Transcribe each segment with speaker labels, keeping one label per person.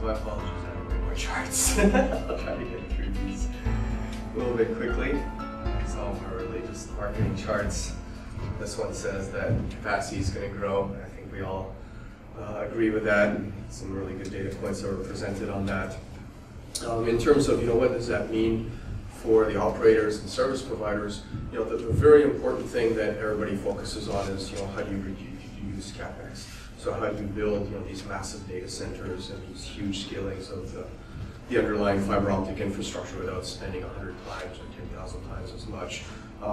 Speaker 1: My apologies, I don't bring more charts. I'll try to get through these a little bit quickly. Some are really just marketing charts. This one says that capacity is going to grow. I think we all agree with that. Some really good data points that were presented on that. In terms of, what does that mean for the operators and service providers? The very important thing that everybody focuses on is, how do you reduce CapEx? So how do you build, these massive data centers and these huge scalings of the underlying fiber optic infrastructure without spending 100 times or 10,000 times as much?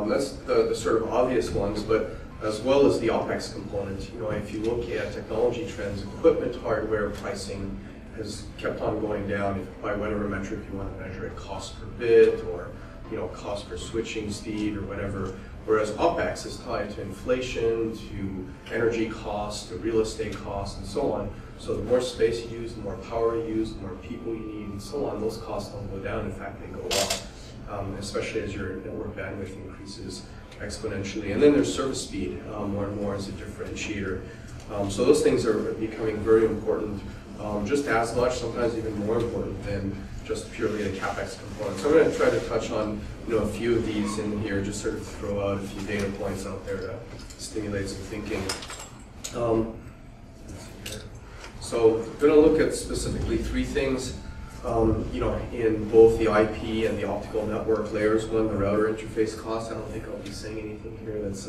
Speaker 1: That's the sort of obvious ones, but as well as the OpEx component. If you look at technology trends, equipment hardware pricing has kept on going down by whatever metric you want to measure it, cost per bit or cost per switching speed or whatever. Whereas OpEx is tied to inflation, to energy costs, to real estate costs, and so on. So the more space you use, the more power you use, the more people you need, and so on. Those costs don't go down. In fact, they go up, especially as your network bandwidth increases exponentially. And then there's service speed, more and more as a differentiator. So those things are becoming very important, just as much, sometimes even more important than just purely the CapEx component. So I'm going to try to touch on a few of these in here, just sort of throw out a few data points out there to stimulate some thinking. So I'm going to look at specifically three things, in both the IP and the optical network layers. One, the router interface cost. I don't think I'll be saying anything here that's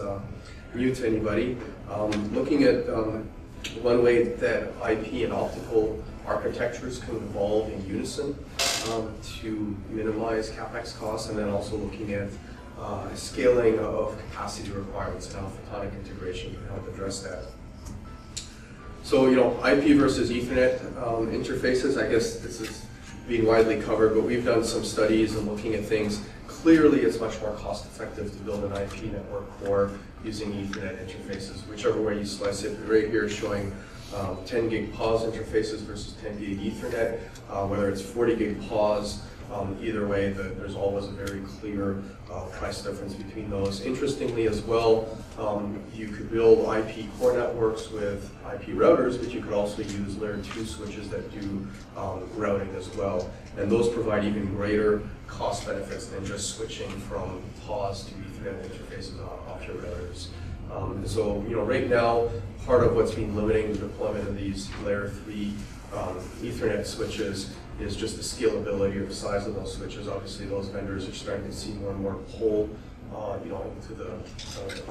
Speaker 1: new to anybody. Looking at one way that IP and optical architectures can evolve in unison to minimize CapEx costs, and then also looking at scaling of capacity requirements and how photonic integration can help address that. So, IP versus Ethernet interfaces, I guess this is being widely covered, but we've done some studies and looking at things. Clearly, it's much more cost effective to build an IP network core using Ethernet interfaces, whichever way you slice it. Right here is showing 10 gig PAS interfaces versus 10 gig Ethernet, whether it's 40 gig PAS, either way, there's always a very clear price difference between those. Interestingly as well, you could build IP core networks with IP routers, but you could also use layer 2 switches that do routing as well. And those provide even greater cost benefits than just switching from PAS to Ethernet interfaces off your routers. So, right now, part of what's been limiting the deployment of these layer 3 Ethernet switches is just the scalability or the size of those switches. Obviously, those vendors are starting to see more and more pull, into the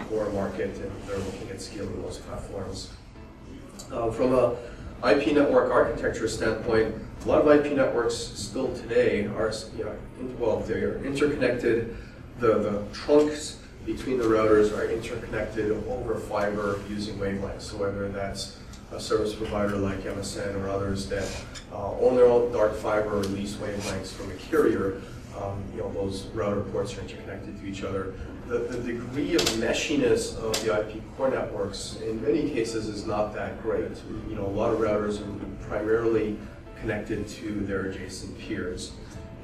Speaker 1: core market, and they're looking at scaling those platforms. From a IP network architecture standpoint, a lot of IP networks still today are, they're interconnected. The trunks between the routers are interconnected over fiber using wavelengths. So whether that's a service provider like MSN or others that own their own dark fiber or lease wavelengths from a carrier, those router ports are interconnected to each other. The degree of meshiness of the IP core networks in many cases is not that great. A lot of routers are primarily connected to their adjacent peers.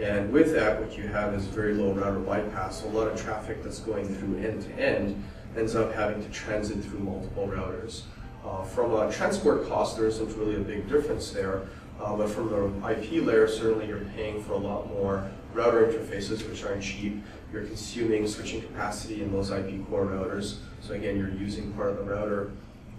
Speaker 1: And with that, what you have is very low router bypass. So a lot of traffic that's going through end-to-end ends up having to transit through multiple routers. From a transport cost, there isn't really a big difference there. But from the IP layer, certainly you're paying for a lot more router interfaces, which aren't cheap. You're consuming switching capacity in those IP core routers. So again, you're using part of the router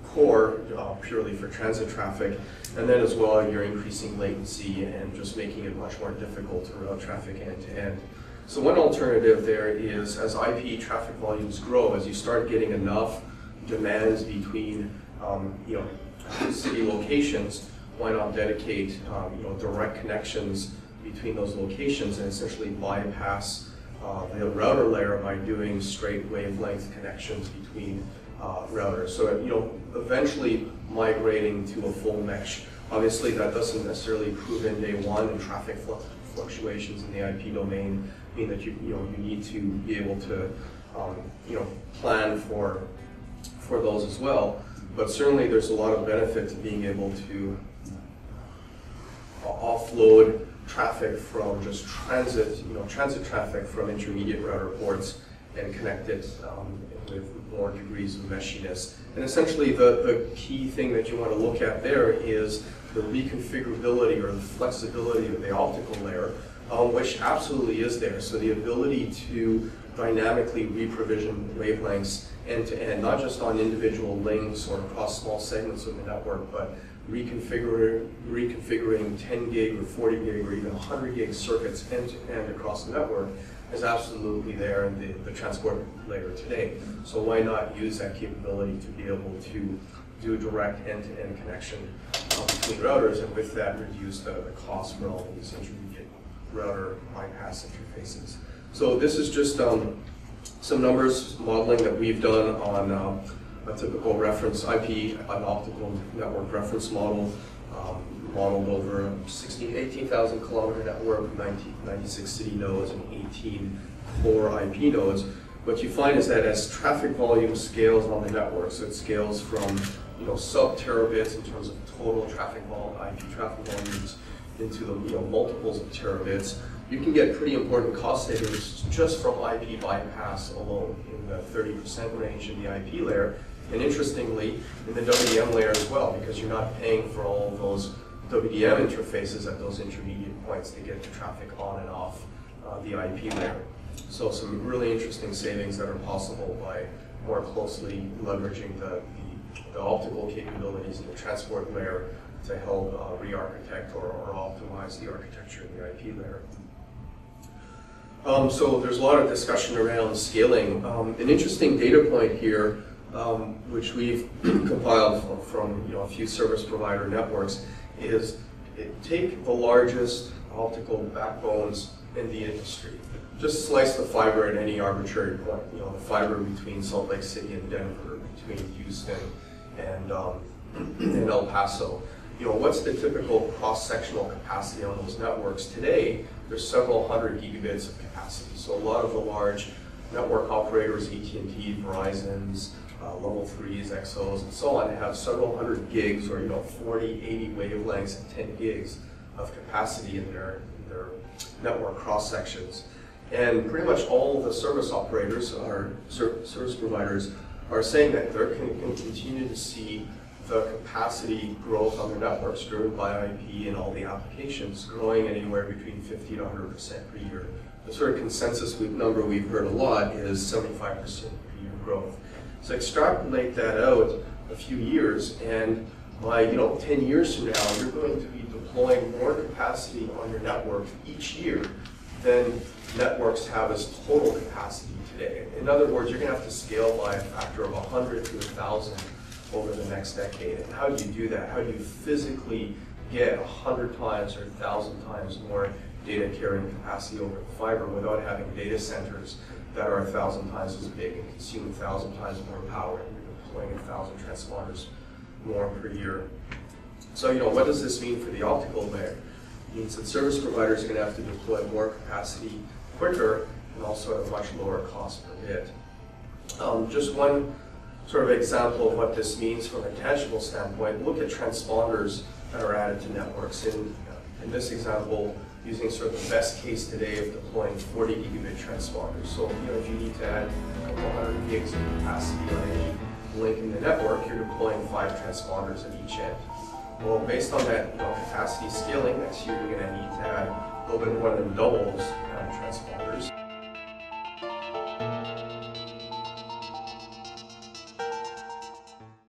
Speaker 1: core purely for transit traffic. And then as well, you're increasing latency and just making it much more difficult to route traffic end-to-end. So one alternative there is, as IP traffic volumes grow, as you start getting enough demands between city locations, why not dedicate direct connections between those locations and essentially bypass the router layer by doing straight wavelength connections between routers. So eventually migrating to a full mesh. Obviously, that doesn't necessarily prove in day one, and traffic fluctuations in the IP domain mean that you need to be able to plan for those as well. But certainly, there's a lot of benefit to being able to offload traffic from just transit traffic from intermediate router ports and connect it with more degrees of meshiness. And essentially the key thing that you want to look at there is the reconfigurability or the flexibility of the optical layer, which absolutely is there. So the ability to dynamically reprovision wavelengths end to end, not just on individual links or across small segments of the network, but reconfiguring 10 gig or 40 gig or even 100 gig circuits end to end across the network is absolutely there in the transport layer today. So why not use that capability to be able to do direct end-to-end connection between routers, and with that reduce the cost for all these intermediate router bypass interfaces. So this is just some numbers modeling that we've done on a typical reference IP, an optical network reference model, modeled over 18,000 kilometer network, 96 city nodes, and 18 core IP nodes. What you find is that as traffic volume scales on the network, so it scales from sub-terabits in terms of total traffic IP traffic volumes into the multiples of terabits, you can get pretty important cost savings just from IP bypass alone in the 30% range in the IP layer. And interestingly, in the WDM layer as well, because you're not paying for all of those WDM interfaces at those intermediate points to get the traffic on and off the IP layer. So some really interesting savings that are possible by more closely leveraging the optical capabilities in the transport layer to help re-architect or optimize the architecture in the IP layer. So there's a lot of discussion around scaling. An interesting data point here, which we've compiled from a few service provider networks, is take the largest optical backbones in the industry. Just slice the fiber at any arbitrary point. The fiber between Salt Lake City and Denver, between Houston and El Paso. What's the typical cross-sectional capacity on those networks? Today, there's several hundred gigabits of capacity. So a lot of the large network operators, AT&T, Verizon's, level 3s, XOs, and so on, have several hundred gigs or 40, 80 wavelengths and 10 gigs of capacity in their network cross-sections. And pretty much all the service operators, service providers, are saying that they're going to continue to see the capacity growth on their networks driven by IP and all the applications growing anywhere between 50 to 100% per year. The sort of consensus number we've heard a lot is 75% per year growth. So extrapolate that out a few years, and by 10 years from now, you're going to be deploying more capacity on your network each year than networks have as total capacity today. In other words, you're going to have to scale by a factor of 100 to 1,000 over the next decade. And how do you do that? How do you physically get 100 times or 1,000 times more data carrying capacity over the fiber without having data centers that are 1,000 times as big and consume 1,000 times more power, and you're deploying 1,000 transponders more per year? So, what does this mean for the optical layer? It means that service providers are going to have to deploy more capacity quicker and also at a much lower cost per bit. Just one sort of example of what this means from a tangible standpoint, look at transponders that are added to networks. In this example, using sort of the best case today of deploying 40 gigabit transponders. So, if you need to add a couple hundred gigs of capacity on any link in the network, you're deploying 5 transponders at each end. Well, based on that capacity scaling, next year you're going to need to add a little bit more than double those transponders.